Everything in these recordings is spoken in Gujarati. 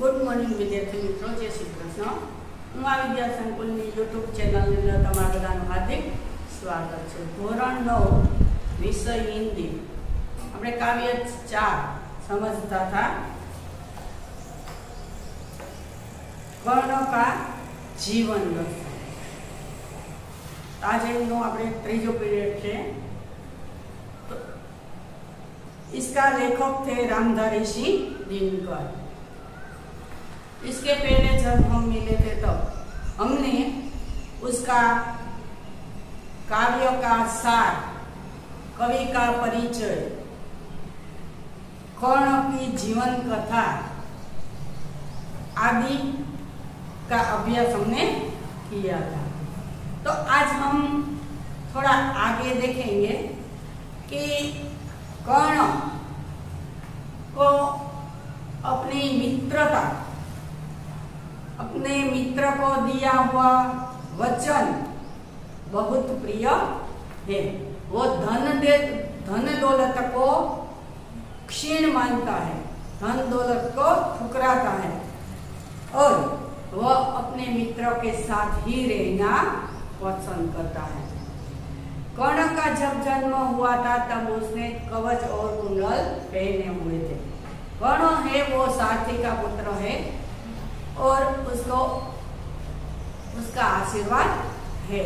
गुड मॉर्निंग विद्यार्थी मित्रों, जय श्री कृष्ण। હું આ વિદ્યા સંકુલની YouTube ચેનલની અંદર તમારા બધાનું હાર્દિક સ્વાગત છે। ધોરણ 9 વિષય હિન્દી આપણે કાવ્ય 4 समझता था। कर्ण का जीवन दर्शन। आज नो આપણે ત્રીજો પીરિયડ છે। इसका लेखक थे रामधारी सिंह दिनकर। इसके पहले जब हम मिले थे तो हमने उसका काव्य का सार, कवि का परिचय, कर्ण की जीवन कथा आदि का अभ्यास हमने किया था। तो आज हम थोड़ा आगे देखेंगे कि कर्ण को अपनी मित्रता, अपने मित्र को दिया हुआ वचन बहुत प्रिय है। वो धन दौलत को क्षीण मानता है, धन दौलत को ठुकराता है और वह अपने मित्रों के साथ ही रहना पसंद करता है। कर्ण का जब जन्म हुआ था तब उसने कवच और कुंडल पहने हुए थे। कर्ण है वो सारथी का पुत्र है और उसको उसका आशीर्वाद है।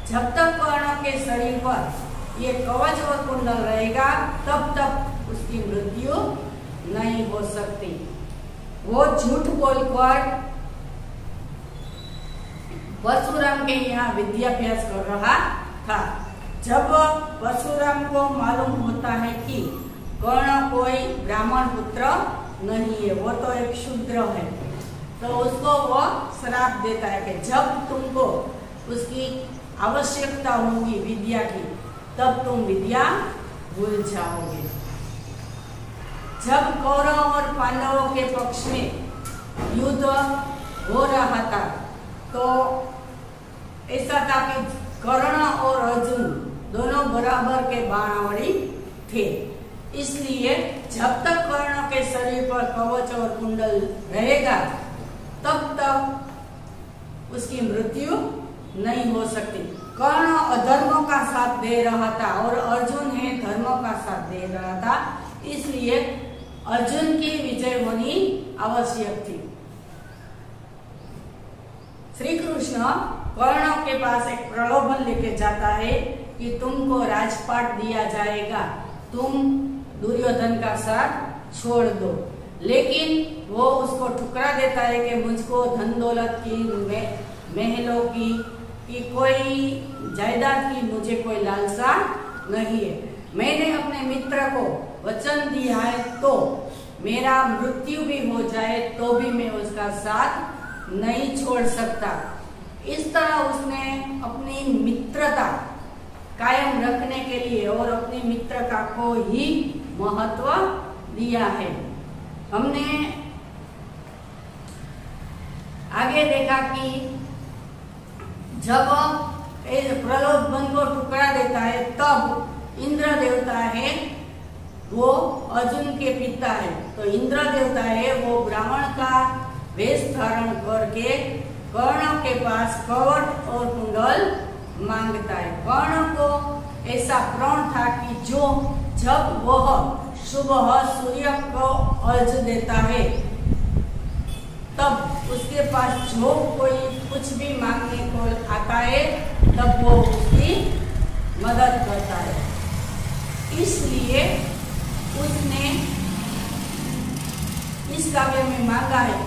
जब तक कर्ण के शरीर पर ये कवच और कुंडल रहेगा तब तक उसकी मृत्यु नहीं हो सकती। वो झूठ बोलकर परशुराम के यहाँ विद्याभ्यास कर रहा था। जब परशुराम को मालूम होता है कि कर्ण कोई ब्राह्मण पुत्र नहीं है, वो तो एक शूद्र है, तो उसको वो श्राप देता है कि जब तुमको उसकी आवश्यकता होगी विद्या की तब तुम विद्या भूल जाओगे। जब कौरव और पांडवों के पक्ष में युद्ध हो रहा था तो ऐसा था कि कर्ण और अर्जुन दोनों बराबर के बाणावड़ी थे। इसलिए जब तक कर्ण के शरीर पर कवच और कुंडल रहेगा तब तक उसकी मृत्यु नहीं हो सकती। कर्ण अधर्म का साथ दे रहा था और अर्जुन है धर्म का साथ दे रहा था, इसलिए अर्जुन की विजय होनी आवश्यक थी। श्री कृष्ण कर्ण के पास एक प्रलोभन लेके जाता है कि तुमको राजपाट दिया जाएगा, तुम दुर्योधन का साथ छोड़ दो। लेकिन वो उसको ठुकरा देता है कि मुझको धन दौलत की, महलों की कोई जायदाद की मुझे कोई लालसा नहीं है। मैंने अपने मित्र को वचन दिया है तो मेरा मृत्यु भी हो जाए तो भी मैं उसका साथ नहीं छोड़ सकता। इस तरह उसने अपनी मित्रता कायम रखने के लिए और अपनी मित्रता को ही महत्व दिया है। हमने आगे देखा कि जब प्रलोभन को ठुकरा देता है तब इंद्र देवता है वो अर्जुन के पिता है, तो इंद्र देवता है वो ब्राह्मण का वेश धारण करके कर्ण के पास कवच और कुंडल मांगता है। कर्ण को ऐसा प्रण था कि जब वह सुबह सूर्य को अर्घ्य देता है तब उसके पास जो कोई कुछ भी मांगने को आता है तब वो उसकी मदद करता है। इसलिए उसने इस काव्य में मांगा है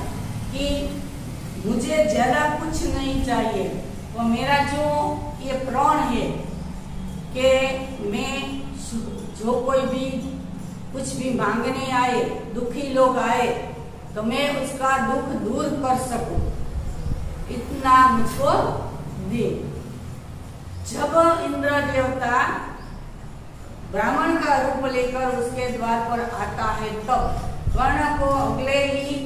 कि मुझे ज्यादा कुछ नहीं चाहिए, वो मेरा जो ये प्रण है कि मैं जो कोई भी कुछ भी मांगने आए, दुखी लोग आए तो मैं उसका दुख दूर कर सकूं, इतना मुझको दे। जब इंद्र देवता ब्राह्मण का रूप लेकर उसके द्वार पर आता है तब कर्ण को अगले ही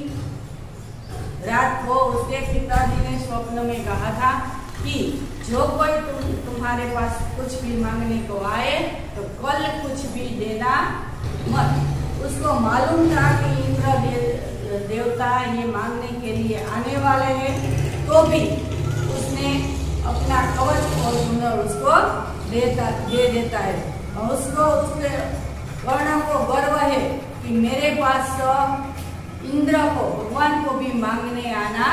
रात को उसके पिताजी ने स्वप्न में कहा था कि जो कोई तुम्हारे पास कुछ भी मांगने को आए तो कल कुछ भी देना मत। उसको मालूम था कि इंद्र देवता ये मांगने के लिए आने वाले हैं, तो भी उसने अपना कवच और हुनर उसको दे देता है। और उसको उसके वर्ण को गर्व है कि मेरे पास इंद्र को, भगवान को भी मांगने आना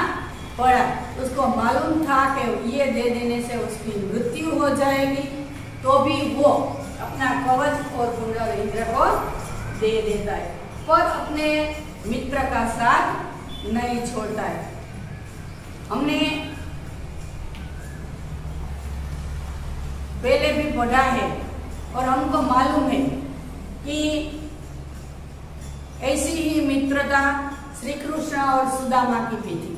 पड़ा। उसको मालूम था कि ये दे देने से उसकी मृत्यु हो जाएगी, तो भी वो अपना कवच और हुनर इंद्र को दे देता है, पर अपने मित्र का साथ नहीं छोड़ता है। हमने पहले भी पढ़ा है और हमको मालूम है कि ऐसी ही मित्रता श्री कृष्ण और सुदामा की भी थी।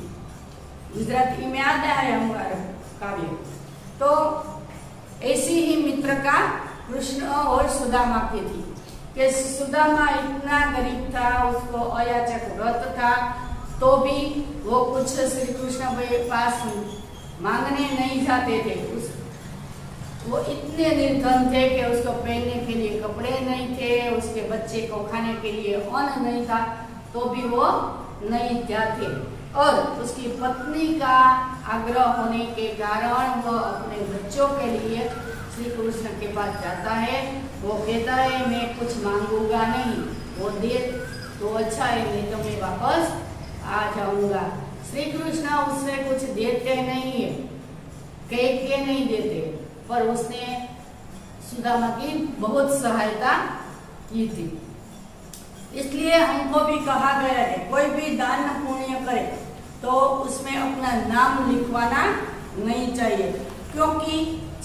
गुजराती में आता है हमारा काव्य, तो ऐसी ही मित्रता कृष्ण और सुदामा की थी कि सुदामा इतना गरीब था, उसको अयाचक व्रत था, तो भी वो कुछ श्री कृष्ण के पास मांगने नहीं जाते थे। वो इतने निर्धन थे कि उसको पहनने के लिए कपड़े नहीं थे, उसके बच्चे को खाने के लिए अन्न नहीं था, तो भी वो नहीं जाते। और उसकी पत्नी का आग्रह होने के कारण वो अपने बच्चों के लिए श्री कृष्ण के पास जाता है। वो कहता है मैं कुछ मांगूंगा नहीं, वो दे तो अच्छा है, नहीं तो मैं वापस आ जाऊंगा। श्री कृष्ण उससे कुछ देते नहीं है, कह के नहीं देते, पर उसने सुदामा की बहुत सहायता की थी। इसलिए हमको भी कहा गया है कोई भी दान पुण्य करे तो उसमें अपना नाम लिखवाना नहीं चाहिए, क्योंकि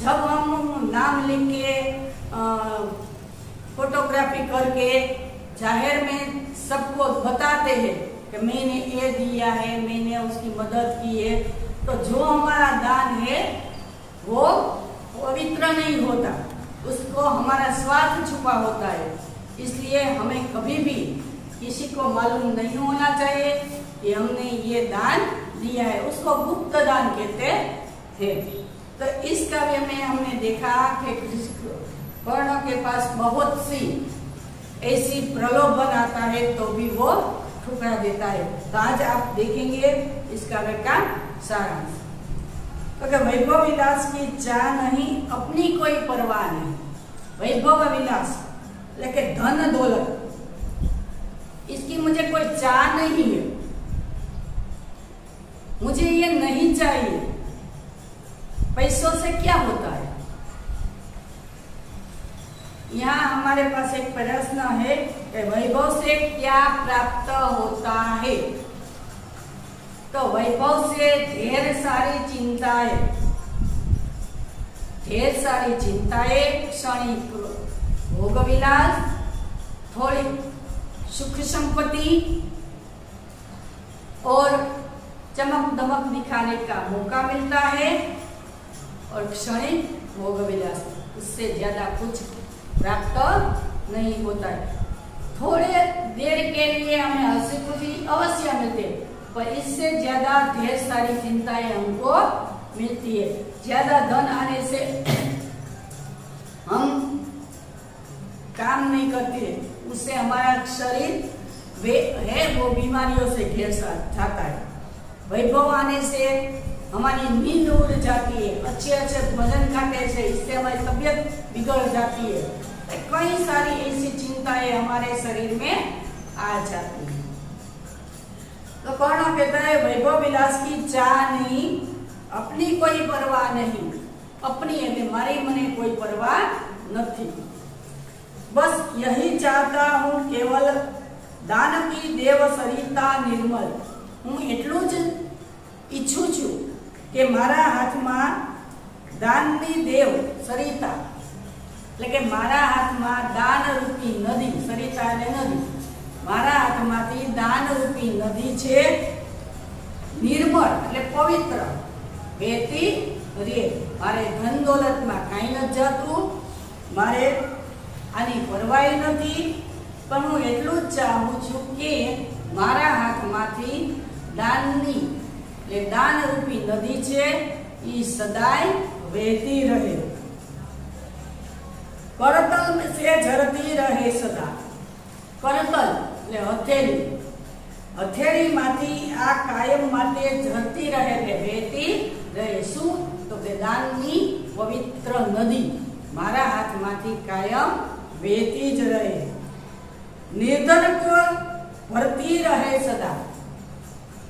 जब हम नाम लिख के फोटोग्राफी करके जाहिर में सबको बताते हैं कि मैंने ये दिया है, मैंने उसकी मदद की है, तो जो हमारा दान है वो पवित्र नहीं होता, उसको हमारा स्वार्थ छुपा होता है। इसलिए हमें कभी भी किसी को मालूम नहीं होना चाहिए कि हमने ये दान दिया है, उसको गुप्त दान कहते हैं। तो इस काव्य में हमने देखा कि कर्ण के पास बहुत सी ऐसी प्रलोभन आता है, तो भी वो ठुकरा देता है। तो आज आप देखेंगे इस काव्य का सारांश। तो वैभव विलास की चाह नहीं, अपनी कोई परवाह नहीं। वैभव विलास लेकिन धन दौलत, इसकी मुझे कोई चाह नहीं है, मुझे ये नहीं चाहिए। पैसों से क्या होता है? यहाँ हमारे पास एक प्रश्न है कि वैभव से क्या प्राप्त होता है? तो वैभव से ढेर सारी चिंताएं, क्षणिक भोग विलास, थोड़ी सुख संपत्ति और चमक दमक दिखाने का मौका मिलता है, और क्षणिक भोग विलास, उससे ज्यादा कुछ प्राप्त नहीं होता है। थोड़े देर के लिए हमें हंसी खुशी अवश्य मिलते, पर इससे ज्यादा ढेर सारी चिंताएं हमको मिलती है। ज्यादा धन आने से हम काम नहीं करते, उससे हमारा शरीर वो बीमारियों से घिर जाता है। वैभव आने से हमारी नींद उड़ जाती है, अच्छे अच्छे भोजन खाते से इससे हमारी तबीयत बिगड़ जाती है। कई सारी ऐसी चिंताएं हमारे शरीर में आ जाती है। तो कर्ण कहता है वैभव विलास की चाह नहीं, अपनी कोई परवाह नहीं, अपनी मारी मने कोई परवाह नहीं, बस यही चाहता हूँ केवल दान की देव सरिता निर्मल। हूँ एटलू ज ઈચ્છું છું કે મારા હાથમાં દાનની દેવ સરિતા, એટલે કે મારા હાથમાં દાન રૂપી નદી, સરિતા એટલે નદી, મારા હાથમાંથી દાન રૂપી નદી છે, નિર્મળ એટલે પવિત્ર, વહેતી રે, મારે ધન દોલતમાં કાંઈ નથી જતું, મારે આની પરવાઈ નથી, પણ હું એટલું જ ચાહું છું કે મારા હાથમાંથી દાનની दान रूपी नदी छे ई सदाय वहती रहे, करतल में से झरती रहे सदा। करतल એટલે હથેળી, હથેળીમાંથી આ કાયમ માટે ઝરતી રહે એટલે વહેતી રહે. શું? તો કે દાનની પવિત્ર નદી મારા હાથમાંથી કાયમ વહેતી જ રહે. નિર્ધન કો ભરતી રહે સદા.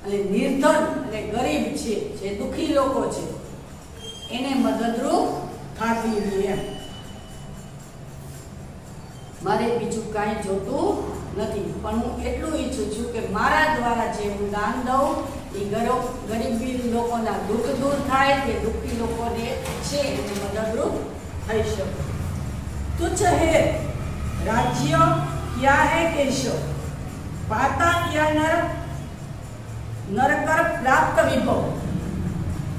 અને નિર્ધન એટલે ગરીબ છે, જે દુખી લોકો છે, એને મદદરૂપ થતી રહે. મારે બીજું કાંઈ જોતું નથી, પણ હું એટલું ઈચ્છું છું કે મારા દ્વારા જે હું દાન દઉં એ ગરીબી લોકોના દુઃખ દૂર થાય, કે દુઃખી લોકોને છે એને મદદરૂપ થઈ શકે. તુચ્છ હે રાજ્ય ક્યાં હે કેશવ, પાતા ક્યાં નરકર પ્રાપ્ત વિભવ.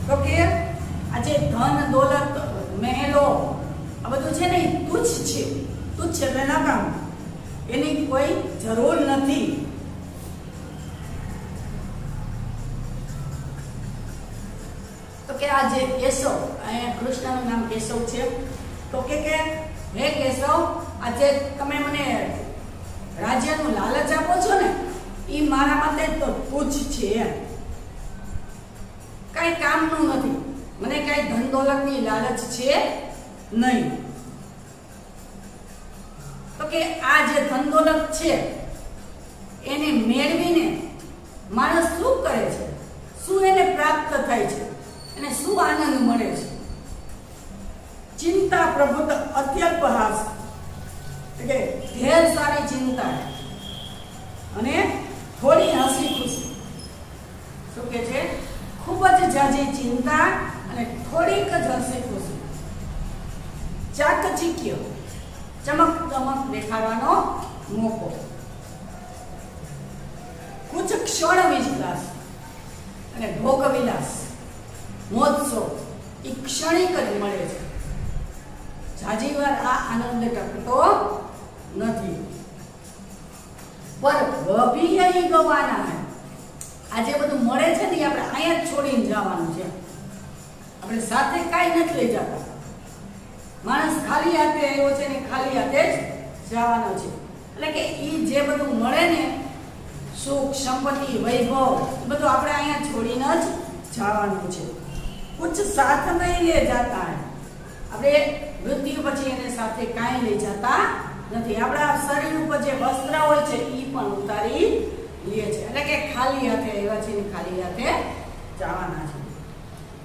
તો કે આજે ધન દોલત મહેલો આ બધું છે ને એ તુચ્છ છે. તુચ્છ એટલે નકામ, એની કોઈ જરૂર નથી. તો કે આ જે કેશવ, અહીંયા કૃષ્ણનું નામ કેશવ છે, તો કે હે કેશવ, આજે તમે મને રાજ્યનું લાલચ આપો છો ને, એ મારા માટે તો તુચ્છ છે. કઈ કામનું નથી, મને કઈ ધન દોલતની લાલચ છે નહીં. તો કે આ જે ધન દોલત છે એને મેળવીને માણસ શું કરે છે, શું એને પ્રાપ્ત થાય છે, એને શું આનંદ મળે છે? ચિંતા પ્રભુત અત્યલ્પ હાસ, એટલે ઢેર સારી ચિંતા અને થોડી હસી ખુશી. શું કે છે? ખૂબ જ જાજી ચિંતા અને થોડીક જ હસી ખુશી. ચાકચિક્ય, ચમક ચમક દેખાડવાનો મોકો. કુછ ક્ષણ વિલાસ અને ભોગ વિલાસ, મોત્સવ એ ક્ષણિક જ મળે છે. જાજી વાર આ આનંદ ટકતો નથી. પર વભી અહીં ગવાના હે, આ જે બધું મળે છે ને આપણે અહીંયા જ છોડીને જવાનું છે. આપણે સાથે કાંઈ નથી લઈ જતા. માણસ ખાલી હાથે આવ્યો છે ને ખાલી હાથે જ જવાનો છે. એટલે કે એ જે બધું મળે ને, સુખ સંપત્તિ વૈભવ, એ બધું આપણે અહીંયા છોડીને જ જવાનું છે. કુછ સાથ નહીં લે જાતા હે, આપણે મૃત્યુ પછી એને સાથે કાંઈ લઈ જતા નથી. આપણા શરીર ઉપર જે વસ્ત્ર હોય છે એ પણ ઉતારી લે છે. એટલે કે ખાલી હાથે આવ્યા છે ને ખાલી હાથે જવાના છે.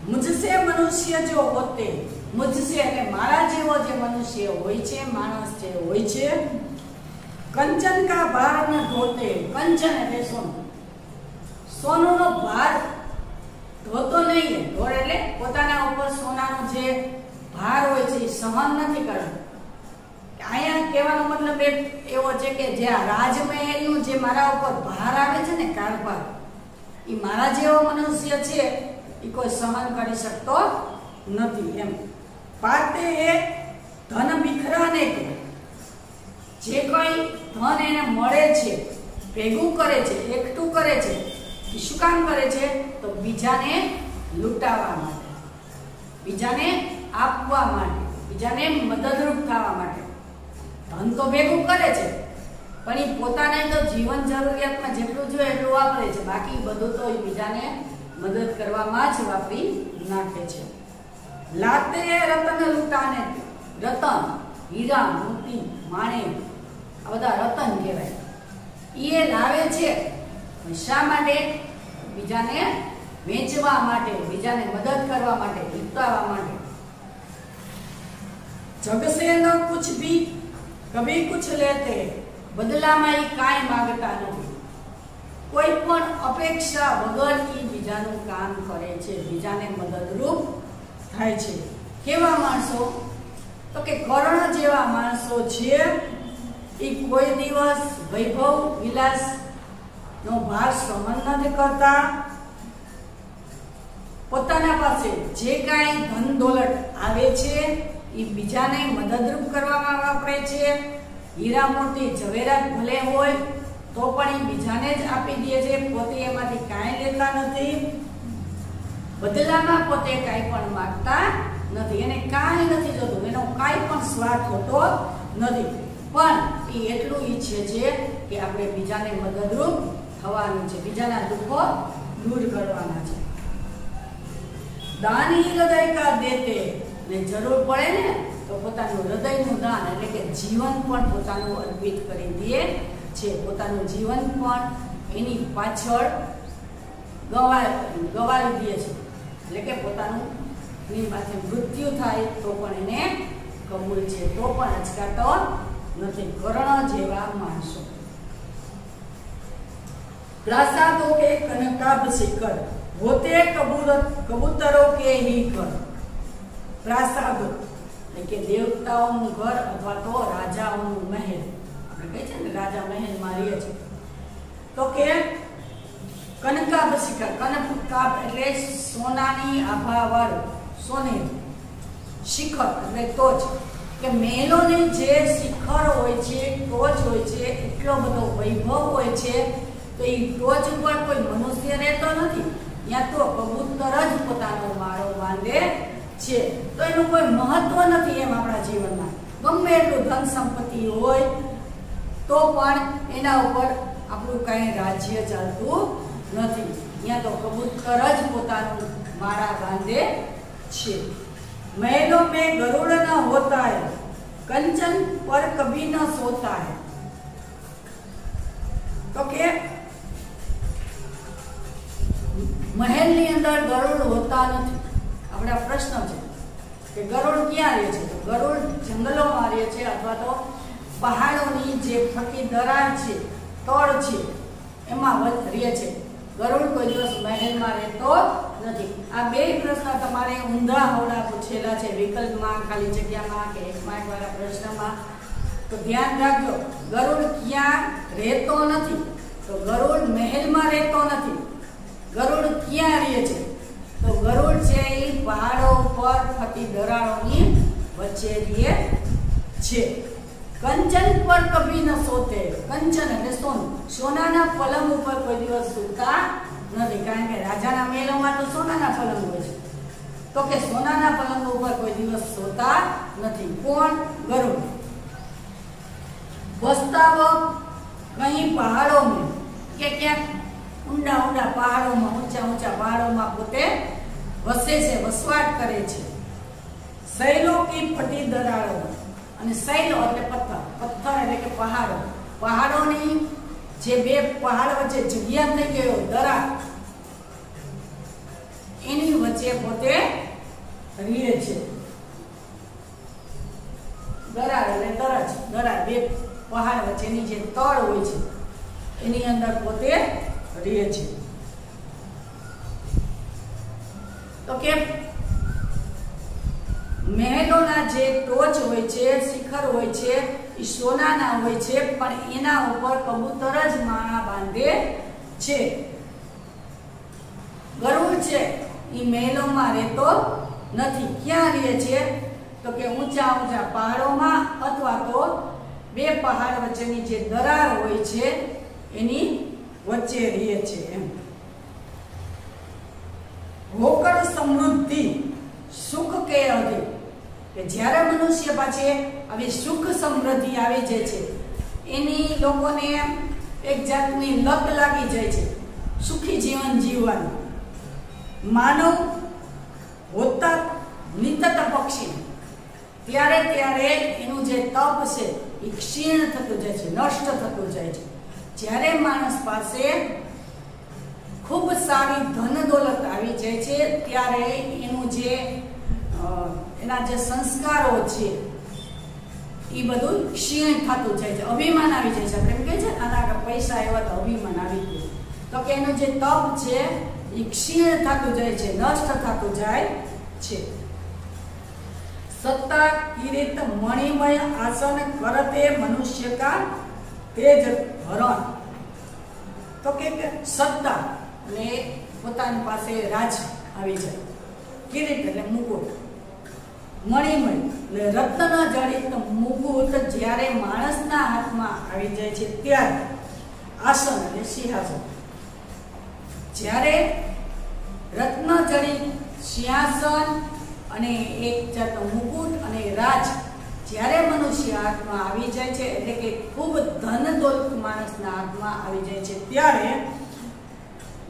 મુજસે મનુષ્ય જો હોતે, મુજસે એટલે મારા જેવો જે મનુષ્ય હોય છે, માણસ જે હોય છે, કંચન કા ભાર ન ધોતે. કંચન એટલે સોનું, સોનુનો ભાર ધોતો નહીં. ધોર એટલે પોતાના ઉપર સોનાનો જે ભાર હોય છે એ સહન નથી કરતો. અહીંયા કહેવાનો મતલબ એવો છે કે જે રાજમહેલનું જે મારા ઉપર ભાર આવે છે ને, કારભાર, એ મારા જેવો મનુષ્ય છે એ કોઈ સહન કરી શકતો નથી. એમ પાતે એ ધન બિખરાને કે, જે કોઈ ધન એને મળે છે, ભેગું કરે છે, એકઠું કરે છે, એ શું કામ કરે છે? તો બીજાને લૂંટાવા માટે, બીજાને આપવા માટે, બીજાને મદદરૂપ થવા માટે. ધન તો ભેગું કરે છે, પણ એ પોતાને તો જીવન જરૂરિયાતમાં જેટલું જોઈએ એટલું વાપરે છે, બાકી બધું તો એ બીજાને મદદ કરવામાં જ વાપરી નાખે છે. લાતે રતન લૂંટાને, રતન હીરા મોતી માણેક આ બધા રતન કહેવાય. એ લાવે છે શા માટે? બીજાને વેચવા માટે, બીજાને મદદ કરવા માટે, લૂંટાવા માટે. જગસે ન કુછ ભી કભી કુછ લેતે, બદલામાં એ કાંઈ માંગતા નથી. કોઈ પણ અપેક્ષા વગર એ બીજાનું કામ કરે છે, બીજાને મદદરૂપ થાય છે. કેવા માણસો? તો કે કર્ણ જેવા માણસો છે. એ કોઈ દિવસ વૈભવ વિલાસ નો ભાર સહન નથી કરતા. પોતાના પાસે જે કાંઈ ધન દોલત આવે છે એ બીજાને મદદરૂપ કરવામાં વાપરે છે. હીરા મોતી ઝવેરાત ભલે હોય તો પણ એ બીજાને જ આપી દે છે, પોતે એમાંથી કાંઈ લેતા નથી. બદલામાં પોતે કાંઈ પણ માંગતા નથી. એને કાંઈ નથી જોતું, એનો કાંઈ પણ સ્વાર્થ હોતો નથી. પણ એ એટલું ઈચ્છે છે કે આપણે બીજાને મદદરૂપ થવાનું છે, બીજાના દુઃખો દૂર કરવાના છે. દાન હી હૃદય કા દેતે, ને જરૂર પડે ને તો પોતાનું હૃદયનું દાન એટલે કે જીવન પણ પોતાનું અર્પિત કરી દે છે. પોતાનું જીવન પણ એની પાછળ ગવાવી દે છે. એટલે કે પોતાનું એની પાસે મૃત્યુ થાય તો પણ એને કબૂલ છે, તો પણ અચકાતો નથી. કર્ણ જેવા માણસો. પ્રાસાદો કે કનકાભ શિખર, હોતે કબૂતરો કે ही घर. પ્રાસાદો એટલે કે દેવતાઓનું ઘર અથવા તો રાજાઓનું મહેલ. આપણે કહે છે ને રાજા મહેલમાં રહે છે. તો કે કનકાભ શિખર, કનકાભ એટલે સોનાની આભાવાળું, સોનેરી. શિખર એટલે ટોચ, કે મહેલોની જે શિખર હોય છે, ટોચ હોય છે, એટલો બધો વૈભવ હોય છે, તો એ ટોચ ઉપર કોઈ મનુષ્ય રહેતો નથી. ત્યાં તો કબૂતર જ પોતાનો માળો બાંધે છે. તો એનું કોઈ મહત્વ નથી એમ આપણા જીવનમાં. ગમે એટલું ધન સંપત્તિ હોય તો પણ એના ઉપર આપણું કઈ રાજ્ય ચાલતું નથી. ત્યાં તો કબૂતર જ પોતાનું માળા બાંધે છે. महलों में गरुड़ न होता है, कंचन पर कभी न सोता है. तो के महल ની અંદર ગરુડ હોતા નથી. આપણા પ્રશ્ન છે કે ગરુડ ક્યાં રહે છે? તો ગરુડ જંગલોમાં રહે છે અથવા તો પહાડોની જે ફકી દરાર છે, તળ છે, એમાં રહે છે. ગરુડ કોઈ દિવસ મહેલમાં રહેતો નથી. આ બે પ્રશ્ન તમારે ઊંધા હોડા પૂછેલા છે વિકલ્પમાં, ખાલી જગ્યામાં કે એક માર્ક વાળા પ્રશ્નમાં. તો ધ્યાન રાખજો, ગરુડ ક્યાં રહેતો નથી. તો ગરુડ મહેલમાં રહેતો નથી. ગરુડ ક્યાં રહે છે? તો ગરુડ છે એ પહાડો ઉપર ફરતી દરારોની વચ્ચે રહે છે. કંચન પર કભી ન સોતે. કંચન એટલે સોનું. સોનાના પલંગ ઉપર કોઈ દિવસ સૂતા નથી, કારણ કે રાજાના મહેલોમાં તો સોનાના પલંગ હોય છે. તો કે સોનાના પલંગ ઉપર કોઈ દિવસ સોતા નથી. કોણ? ગરુડ. બસતા કहीं પહાડો में, કે ક્યાંક ઊંડા ઊંડા પહાડોમાં, ઊંચા ઊંચા પહાડોમાં પોતે વસે છે, વસવાટ કરે છે. શૈલો કી ફટી દરારો, અને શૈલો એટલે પથ્થર, પથ્થર એટલે કે પહાડો. પહાડોની જે બે પહાડ વચ્ચે જગ્યા થઈ ગયો દરાર, એની વચ્ચે પોતે રહે છે. દરાર એટલે દરાજ, દરાર બે પહાડ વચ્ચેની જે તળ હોય છે એની અંદર પોતે રહે છે. તો કે મહેલોના જે ટોચ હોય છે, શિખર હોય છે, એ સોનાના હોય છે, પણ એના ઉપર કબૂતર જ માળા બાંધે છે. ગરુડ છે એ મહેલોમાં રહેતો નથી. ક્યાં રહે છે? તો કે ઊંચા ઊંચા પહાડોમાં અથવા તો બે પહાડ વચ્ચેની જે દરાર હોય છે એની વચ્ચે રહે છે. એમ હોકર સમૃદ્ધિ સુખ કે અધિક, કે જ્યારે મનુષ્ય પાસે આવી સુખ સમૃદ્ધિ આવી જાય છે, એની લોકોને એક જાતની લત લાગી જાય છે સુખી જીવન જીવવાનું. માનવ હોતા નિતત પક્ષી, ત્યારે ત્યારે એનું જે તપ છે એ ક્ષીણ થતું જાય છે, નષ્ટ થતું જાય છે. જ્યારે માણસ પાસે ખૂબ સારી ધન દોલત આવી જાય છે ત્યારે એનું જે એના જે સંસ્કારો છે એ બધું ક્ષીણ થતું જાય છે, અભિમાન આવી જાય છે. આપણે એમ કહીએ છીએ આના પૈસા આવ્યા તો અભિમાન આવી ગયું. તો કે એનું જે તપ છે એ ક્ષીણ થતું જાય છે, નષ્ટ થતું જાય છે. સત્તા કિરીટ મણિમય આસન કરતે મનુષ્ય કા તેજ હરણ. તો કે સત્તા ને પોતાની પાસે રાજ આવી જાય, કિરીટ એટલે મુકુટ, મણિમય એટલે રત્ન જડિત મુકુટ જ્યારે માણસના હાથમાં આવી જાય છે ત્યારે આસન એટલે સિંહાસન, જ્યારે રત્ન જડિત સિંહાસન અને એક જાતનો મુકુટ અને રાજ જ્યારે મનુષ્ય હાથમાં આવી જાય છે, એટલે કે ખૂબ ધન દોલત માણસના હાથમાં આવી જાય છે, ત્યારે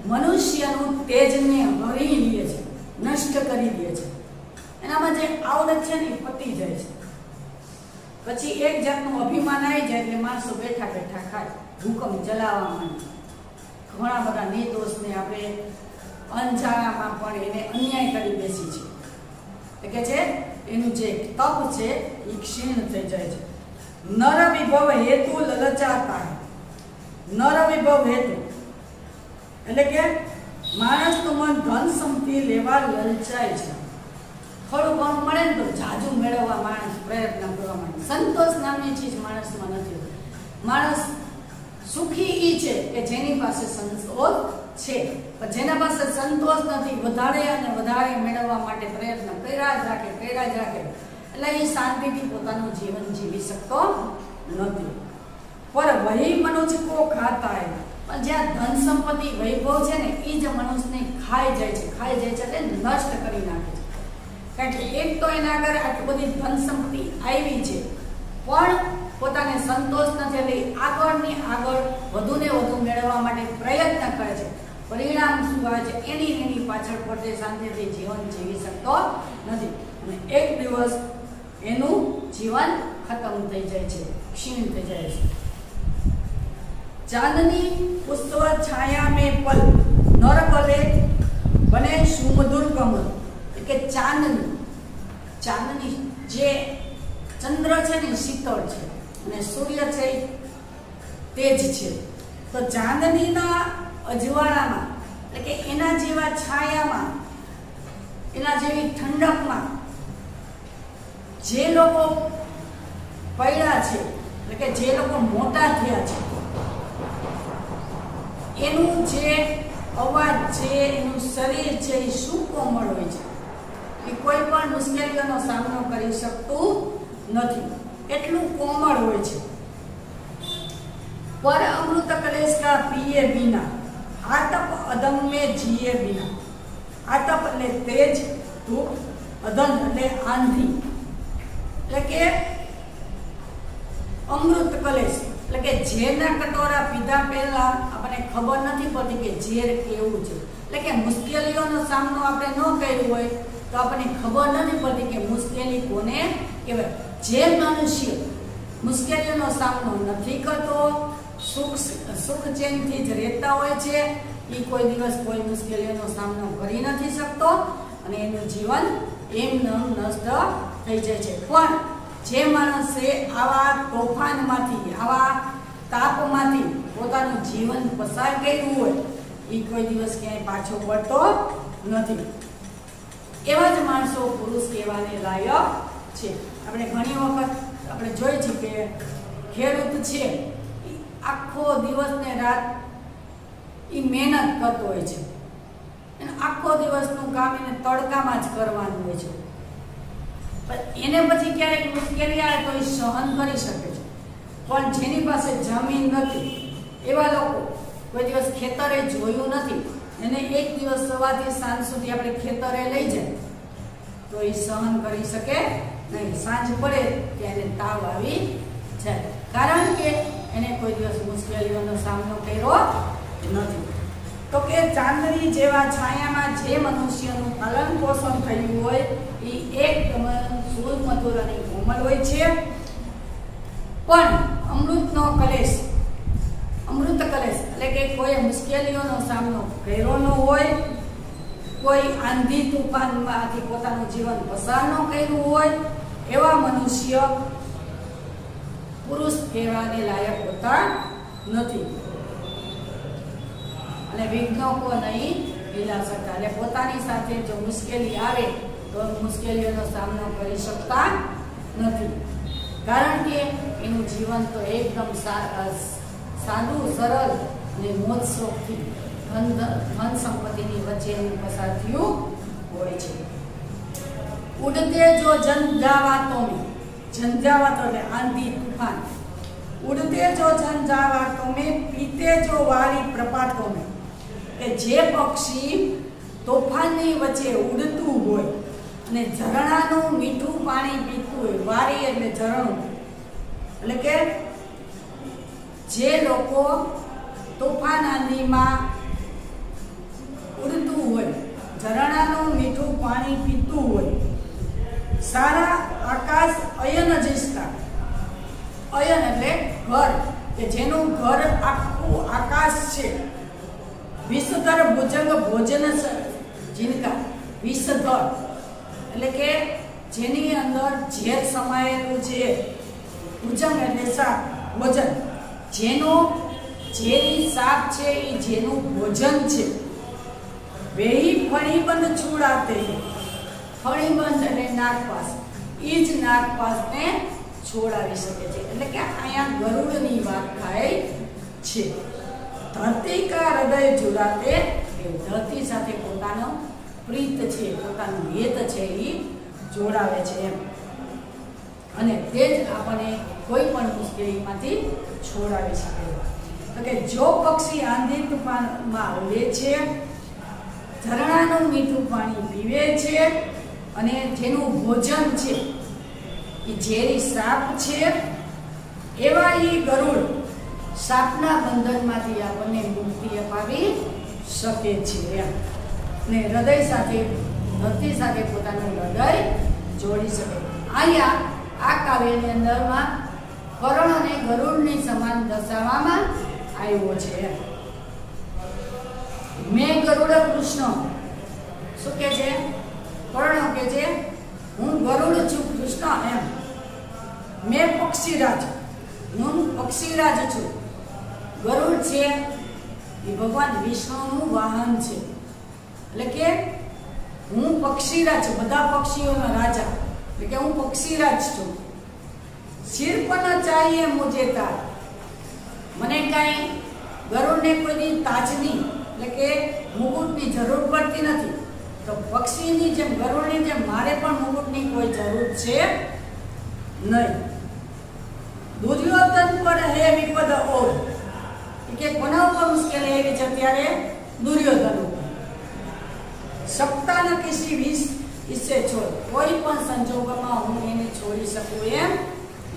મનુષ્યનું તેજને હરી લે છે, નષ્ટ કરી દે છે. એનામાં જે આવડત છે ને એ પતી જાય છે. પછી એક જાતનું અભિમાન આવી જાય એટલે માણસો બેઠા બેઠા ખાય, હુકમ ચલાવવા માંડે. ઘણા બધા નિર્દોષને આપણે અંજાણામાં પણ એને અન્યાય કરી બેસી છે. એટલે કે છે એનું જે તપ છે એ ક્ષીણ થઈ જાય છે. નર વિભવ હેતુ લલચાતા હૈ. નર વિભવ હેતુ એટલે કે માણસનું મન ધન સંપત્તિ લેવા લલચાય છે. થોડું ઘણું મળે ને તો જાજુ મેળવવા માણસ પ્રયત્ન કરવા માંડે. સંતોષ નામની ચીજ માણસમાં નથી. માણસ સુખી ઈ છે કે જેની પાસે સંતોષ છે, પણ જેના પાસે સંતોષ નથી, વધારે અને વધારે મેળવવા માટે પ્રયત્ન કર્યા જ રાખે. એટલે એ શાંતિથી પોતાનું જીવન જીવી શકતો નથી. પર વહી મનુષ્ય કો ખાતા હૈ. પણ જ્યાં ધન સંપત્તિ વૈભવ છે ને એ જ મનુષ્યને ખાઈ જાય છે એટલે નષ્ટ કરી નાખે છે. કારણ કે એક તો એના આગળ આટલી બધી ધન સંપત્તિ આવી છે, પણ પોતાને સંતોષ નથી, એટલે આગળ વધુ ને વધુ મેળવવા માટે પ્રયત્ન કરે છે. પરિણામ શું આવે છે? એની પાછળ પોતે શાંતિથી જીવન જીવી શકતો નથી, અને એક દિવસ એનું જીવન ખતમ થઈ જાય છે, ક્ષીણ થઈ જાય છે. ચાંદની પુષ્પ છાયા में पल नर पले बने सुमधुर कमल. કે ચાંદની જે ચંદ્ર છે ને શીતળ છે અને સૂર્ય છે તેજ છે. તો ચાંદનીના અજવાળામાં એટલે કે એના જેવા છાયામાં, એના જેવી ઠંડકમાં જે લોકો પડ્યા છે, એટલે કે જે લોકો મોટા થયા છે, એનું જે અવાજ છે, એનું શરીર છે એ શું કોમળ હોય છે. એ કોઈ પણ મુશ્કેલીઓનો સામનો કરી શકતું નથી, એટલું કોમળ હોય છે. પર અમૃત કલેશ કા પીએ बिना આતપ અદમ में जिए बिना. આતપ એટલે તેજ, ધૂપ, અદમ એટલે આંધી. એટલે કે અમૃત કલેશ એટલે કે ઝેરના કટોરા પીધા પહેલા આપણને ખબર નથી પડતી કે ઝેર કેવું છે. એટલે કે મુશ્કેલીઓનો સામનો આપણે ન કર્યો હોય તો આપણને ખબર નથી પડતી કે મુશ્કેલી કોને કહેવાય. જે મનુષ્ય મુશ્કેલીઓનો સામનો નથી કરતો, સુખ ચેનથી જ રહેતા હોય છે, એ કોઈ દિવસ કોઈ મુશ્કેલીઓનો સામનો કરી નથી શકતો અને એનું જીવન એમનેમ નષ્ટ થઈ જાય છે. પણ જે માણસે આવા તોફાનમાંથી, આવા તાપમાંથી પોતાનું જીવન પસાર કર્યું હોય એ કોઈ દિવસ ક્યાંય પાછો વળતો નથી. એવા જ માણસો પુરુષ કહેવાને લાયક છે. આપણે ઘણી વખત આપણે જોઈ છે કે ખેડૂત છે આખો દિવસ ને રાત એ મહેનત કરતો હોય છે, અને આખો દિવસનું કામ એને તડકામાં જ કરવાનું હોય છે. એને પછી ક્યારેક મુશ્કેલી આવે તો એ સહન કરી શકે છે. પણ જેની પાસે જમીન નથી એવા લોકો કોઈ દિવસ ખેતરે જોયું નથી, એને એક દિવસ સવારથી સાંજ સુધી આપણે ખેતરે લઈ જાય તો એ સહન કરી શકે નહીં. સાંજ પડે ત્યારે તાવ આવી જાય, કારણ કે એને કોઈ દિવસ મુશ્કેલીઓનો સામનો કર્યો નથી. તો કે ચાંદની જેવા છાયામાં જે મનુષ્યનું પાલન પોષણ થયું હોય એ એકદમ સુર મધુર અને કોમળ હોય છે. પણ અમૃત કલેશ એટલે કે કોઈ મુશ્કેલીઓનો સામનો કર્યો ન હોય, કોઈ આંધી તુફાનમાંથી પોતાનું જીવન પસાર ન કર્યું હોય, એવા મનુષ્ય પુરુષ કહેવાને લાયક હોતા નથી. અને વિઘ્નો કો નહીં મિલા શકતા. એટલે પોતાની સાથે જો મુશ્કેલી આવે તો મુશ્કેલીઓનો સામનો કરી શકતા નથી, કારણ કે એનું જીવન તો એકદમ સાદું, સરળ અને મોજ શોખથી ધન સંપત્તિની વચ્ચે એનું પસાર થયું હોય છે. ઉડતે જો ઝંઝાવાતો એટલે આંધી તूफान, उड़ते जो झंझावातों में पीते जो वारी प्रपातों में. કે જે પક્ષી તોફાનની વચ્ચે ઉડતું હોય અને ઝરણાનું મીઠું પાણી પીતું હોય. વારી એટલે ઝરણું, એટલે કે જે લોકો તોફાન આંધીમાં ઉડતું હોય, ઝરણાનું મીઠું પાણી પીતું હોય, સારા આકાશ અયન જિસ્તા. અયન એટલે ઘર, કે જેનું ઘર આખું આકાશ છે. વિષધર ભુજંગ ભોજન જીનકા. વિષધર એટલે કે જેની અંદર ઝેર સમાયેલું છે. ભુજંગ એટલે શાક, ભોજન. જેનો ઝેરી શાક છે એ જેનું ભોજન છે. વેહી ફણીબંધ છોડાતે. ફણીબંધ એટલે નાગપાસ, એ જ નાગપાસને છોડાવી શકે છે. એટલે કે અહીંયા ગરુડની વાત થાય છે. ધરતી કા હૃદય જોડાતે, એ ધરતી સાથે પોતાનો પ્રીત છે, પોતાનું હેત છે એ જોડાવે છે એમ. અને તે જ આપણને કોઈ પણ મુશ્કેલીમાંથી છોડાવી શકે. તો કે જો પક્ષી આંધી તૂફાનમાં ઉડે છે, ઝરણાનું મીઠું પાણી પીવે છે, અને જેનું ભોજન છે એ ઝેરી સાપ છે, એવા એ ગરુડ સાપના બંધનમાંથી આપણને મુક્તિ અપાવી શકે છે એમ. ને હૃદય સાથે, ધરતી સાથે પોતાનું હૃદય જોડી શકે. અહીંયા આ કાવ્યની અંદરમાં કરણ અને ગરુડની સમાન દર્શાવવામાં આવ્યો છે. મેં ગરુડ કૃષ્ણ. શું કે છે? કર્ણ કે છે હું ગરુડ છું, કૃષ્ણ એમ. મેં પક્ષીરાજ, હું પક્ષીરાજ છું. ગરુડ છે એ ભગવાન વિષ્ણુનું વાહન છે. એટલે કે હું પક્ષીરાજ છું, બધા પક્ષીઓનો રાજા. એટલે કે હું પક્ષીરાજ છું. સિર પણ ચાહીએ મુજે તાજ. મને કાંઈ ગરુડને કોઈ તાજની એટલે કે મુકુટની જરૂર પડતી નથી. તો પક્ષીની જેમ, ગરુડની જેમ મારે પણ મુકુટની કોઈ જરૂર છે નહીં. દુર્યોધન પર હે વિપદ ઓર. કે કોના ઉપર મુશ્કેલી એવી છે ત્યારે? દુર્યોધન ઉપર. સપ્તાહ ન કિસી વિષ ઇસે છોડ. કોઈ પણ સંજોગોમાં હું એને છોડી શકું એમ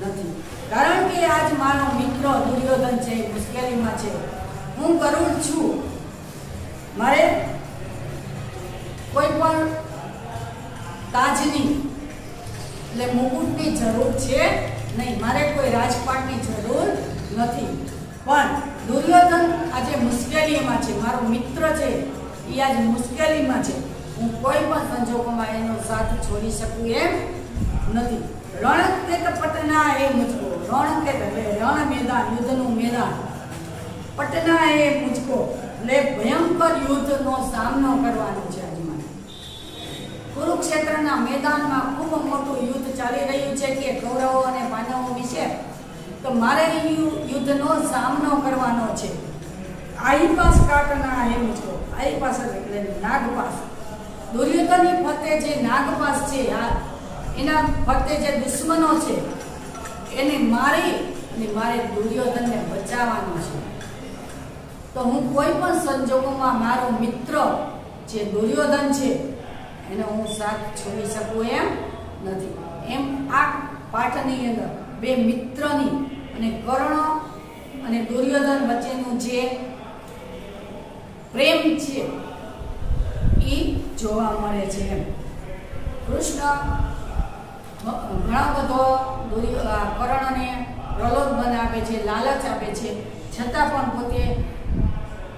નથી. કારણ કે આજ મારો મિત્ર દુર્યોધન છે, મુશ્કેલીમાં છે. હું ગરુડ છું, મારે કોઈ પણ તાજની એટલે મુકુટની જરૂર છે નહીં. મારે કોઈ રાજપાટની જરૂર નથી. પણ દુર્યોધન આજે મુશ્કેલીમાં છે, મારો મિત્ર છે એ આજે મુશ્કેલીમાં છે. હું કોઈ પણ સંજોગોમાં એનો સાથ છોડી શકું એમ નથી. રણકેત પટના એ મુજકો. રણકેત એટલે રણ મેદાન, યુદ્ધનું મેદાન. પટના એ મુજકો એટલે ભયંકર યુદ્ધનો સામનો કરવાનો છે. આજમાં કુરુક્ષેત્રના મેદાનમાં ખૂબ મોટું યુદ્ધ ચાલી રહ્યું છે કે કૌરવો અને પાંડવો વિશે. તો મારે યુદ્ધનો સામનો કરવાનો છે. આઈ પાસ કાટના હે મુજકો. આઈ પાસ એટલે નાગપાસ. દુર્યોધનની ફરતે જે નાગપાસ છે, એના ફરતે જે દુશ્મનો છે એને મારી અને મારે દુર્યોધનને બચાવવાનો છે. તો હું કોઈ પણ સંજોગોમાં મારો મિત્ર જે દુર્યોધન છે એને હું સાથ છોડી શકું એમ નથી. એમ આ પાઠની અંદર બે મિત્રની અને કર્ણ અને દુર્યોધન વચ્ચેનું જે પ્રેમ છે એ જોવા મળે છે એમ. કૃષ્ણ ઘણા બધો કર્ણને પ્રલોભન આપે છે, લાલચ આપે છે, છતાં પણ પોતે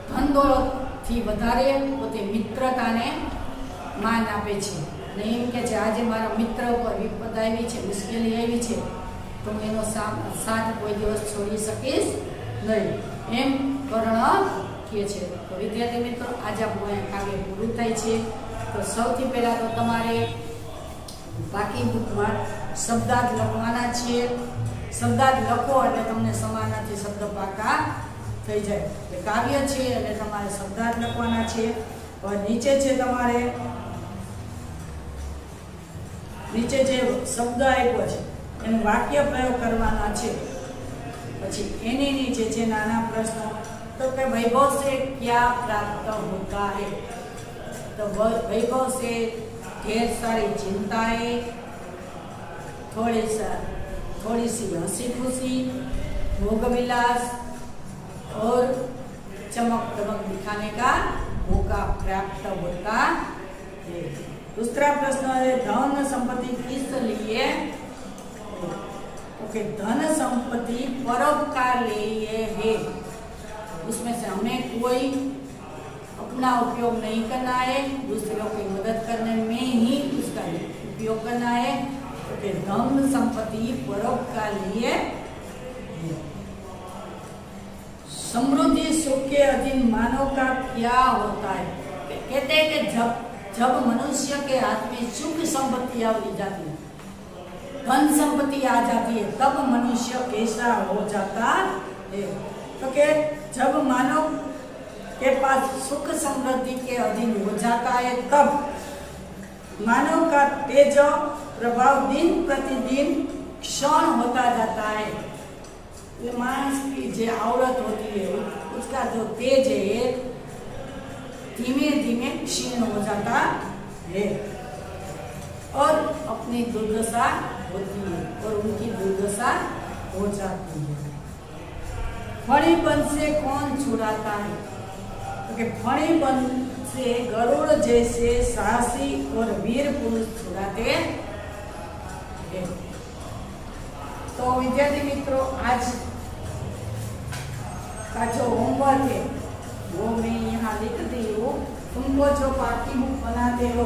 ધન દોલતથી વધારે પોતે મિત્રતાને માન આપે છે. અને એમ કે છે આજે મારા મિત્ર ઉપર વિપદ આવી છે, મુશ્કેલી આવી છે, તો હું એનો સાથ કોઈ દિવસ છોડી શકીશ નહીં એમ કર્ણ કહે છે. તો વિદ્યાર્થી મિત્રો, આજે આપણું કાવ્ય પૂરું થાય છે. તો સૌથી પહેલા તો તમારે બાકી બુકમાં શબ્દાર્થ લખવાના છે. શબ્દાર્થ લખો એટલે તમને સમાનાર્થી શબ્દ પાકા થઈ જાય. એટલે કાવ્ય છે એટલે તમારે શબ્દાર્થ લખવાના છે. નીચે છે તમારે નીચે જે શબ્દ આપ્યો છે એનું વાક્ય પ્રયોગ કરવાના છે. પછી એની નીચે છે નાના પ્રશ્નો. तो कि वैभव से क्या प्राप्त होता है? तो वैभव से ढेर सारी चिंताएं, थोड़ी सी हंसी खुशी, भोग विलास और चमक दमक दिखाने का मौका प्राप्त होता है। दूसरा प्रश्न है धन संपत्ति किस लिए? ओके, धन संपत्ति परोपकार लिए है। उसमें से हमें कोई अपना उपयोग नहीं करना है, दूसरों की मदद करने में ही उसका उपयोग करना है। ओके, धन संपत्ति परोपकार लिए है। समृद्धि सुख के अधीन मानव का क्या होता है? कहते हैं कि जब मनुष्य के हाथ में सुख संपत्ति आ जाती है, धन संपत्ति आ जाती है, तब मनुष्य कैसा हो जाता है? तो के जब मानव के पास सुख समृद्धि के अधीन हो जाता है, तब मानव का तेज प्रभाव दिन प्रतिदिन क्षण होता जाता है। मानस की जो औरत होती है उसका जो तेज है धीमे धीमे क्षीण हो जाता है और अपनी दुर्दशा होती है और उनकी दुर्दशा हो जाती है। फणीपन से कौन छुड़ाता है? क्योंकि फणीपन से गरुड़ जैसे साहसी और वीर पुरुष छुड़ाते हैं। तो विद्यार्थी मित्रों, आज का जो होमवर्क है वो मैं यहाँ लिख दी हूँ। तुमको जो पाठ्य बुक बनाते हो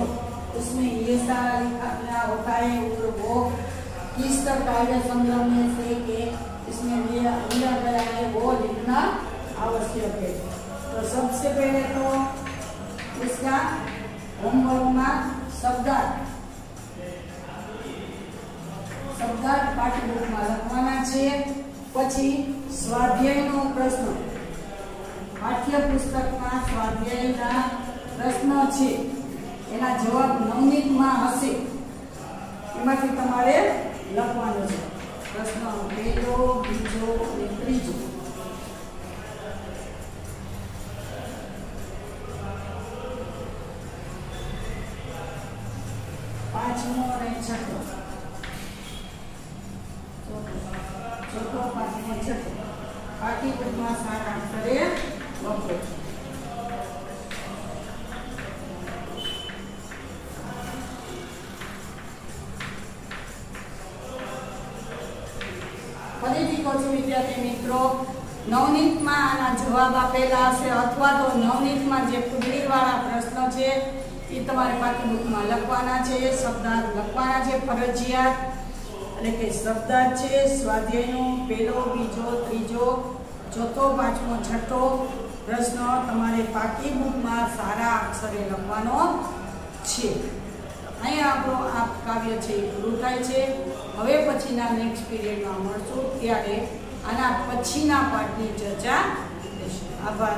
उसमें ये सारा लिखा होता है और वो किस कार्य संग्रह में से के इसमें लिया गया है वो लिखना आवश्यक है। तो सबसे पहले तो इसका होमवर्क में शब्दार्थ पाठ्य बुक में लखवाना छे। पछी स्वाध्यायનો प्रश्न, पाठ्य पुस्तक में स्वाध्यायना प्रश्न छे एना जवाब नवनीत में हशे, एमांथी तमारे लखवानो छे। प्रश्न पहलो, बीजो अने त्रीजो। पांचमो अने छठो, चौथो, पांचमो, छठो पाठ्यपुस्तक में सारा अक्षरे लखो। फरीथी कहूं छुं विद्यार्थी मित्रों, नवनीत में आना जवाब आपेला हशे अथवा तो नवनीत में जे फूगड़ीवाळा प्रश्न छे ए तमारे पाठ्यपुस्तक में लखवाना छे। शब्दार्थ लखवाना छे फरजियात, એટલે કે શબ્દાર્થ છે સ્વાધ્યાયનો પહેલો, બીજો, ત્રીજો, ચોથો, પાંચમો, છઠ્ઠો પ્રશ્ન તમારે પાકી બુકમાં સારા અક્ષરે લખવાનો છે। અહીંયા આપણો આ કાવ્ય છે એ પૂરું થાય છે। હવે પછીના નેક્સ્ટ પીરિયડમાં મળશું ત્યારે આના પછીના પાઠની ચર્ચા થશે। આભાર।